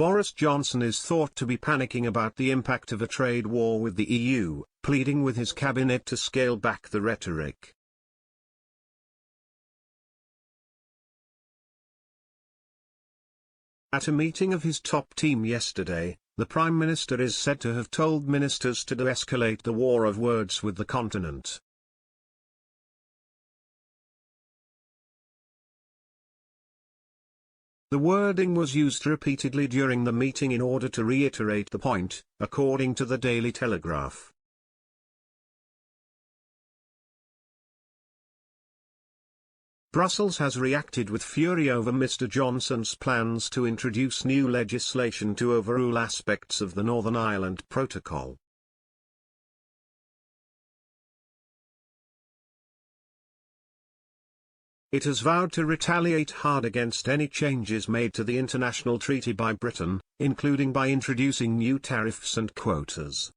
Boris Johnson is thought to be panicking about the impact of a trade war with the EU, pleading with his cabinet to scale back the rhetoric. At a meeting of his top team yesterday, the Prime Minister is said to have told ministers to de-escalate the war of words with the continent. The wording was used repeatedly during the meeting in order to reiterate the point, according to the Daily Telegraph. Brussels has reacted with fury over Mr. Johnson's plans to introduce new legislation to overrule aspects of the Northern Ireland Protocol. It has vowed to retaliate hard against any changes made to the international treaty by Britain, including by introducing new tariffs and quotas.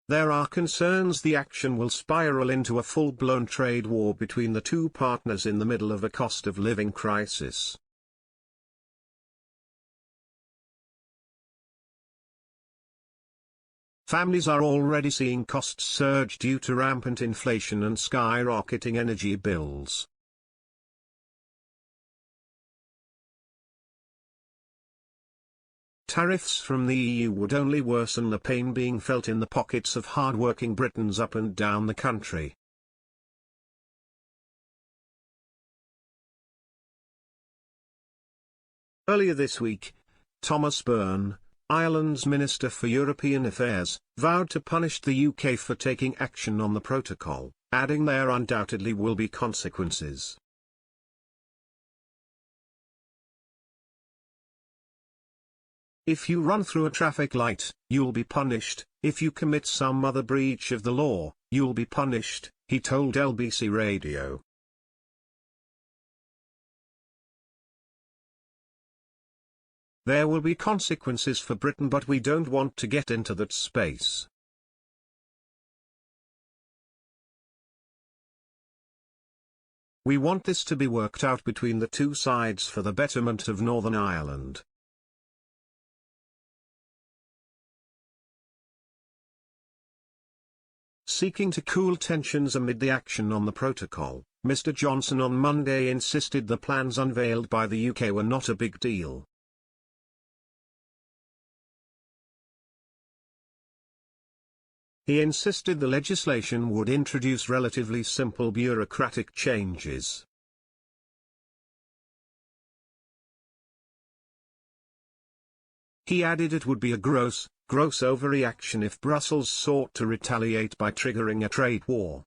There are concerns the action will spiral into a full-blown trade war between the two partners in the middle of a cost-of-living crisis. Families are already seeing costs surge due to rampant inflation and skyrocketing energy bills. Tariffs from the EU would only worsen the pain being felt in the pockets of hard-working Britons up and down the country. Earlier this week, Thomas Byrne, Ireland's Minister for European Affairs, vowed to punish the UK for taking action on the protocol, adding there undoubtedly will be consequences. If you run through a traffic light, you'll be punished. If you commit some other breach of the law, you'll be punished, he told LBC Radio. There will be consequences for Britain, but we don't want to get into that space. We want this to be worked out between the two sides for the betterment of Northern Ireland. Seeking to cool tensions amid the action on the protocol, Mr. Johnson on Monday insisted the plans unveiled by the UK were not a big deal. He insisted the legislation would introduce relatively simple bureaucratic changes. He added it would be a gross overreaction if Brussels sought to retaliate by triggering a trade war.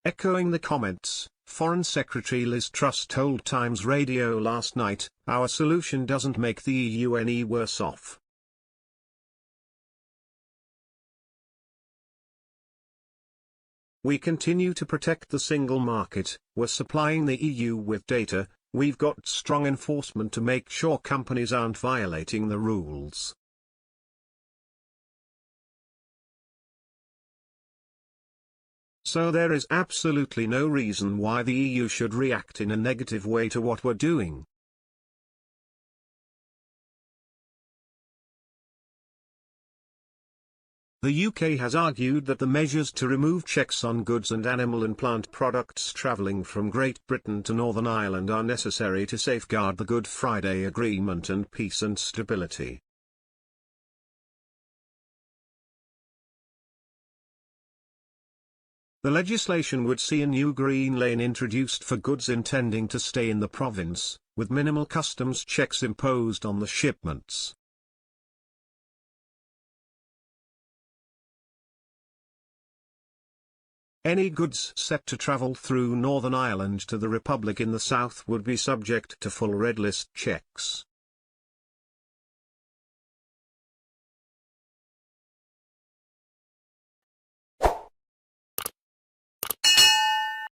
Echoing the comments, Foreign Secretary Liz Truss told Times Radio last night, "Our solution doesn't make the EU any worse off. We continue to protect the single market, we're supplying the EU with data, we've got strong enforcement to make sure companies aren't violating the rules." So there is absolutely no reason why the EU should react in a negative way to what we're doing. The UK has argued that the measures to remove checks on goods and animal and plant products travelling from Great Britain to Northern Ireland are necessary to safeguard the Good Friday Agreement and peace and stability. The legislation would see a new green lane introduced for goods intending to stay in the province, with minimal customs checks imposed on the shipments. Any goods set to travel through Northern Ireland to the Republic in the south would be subject to full red list checks.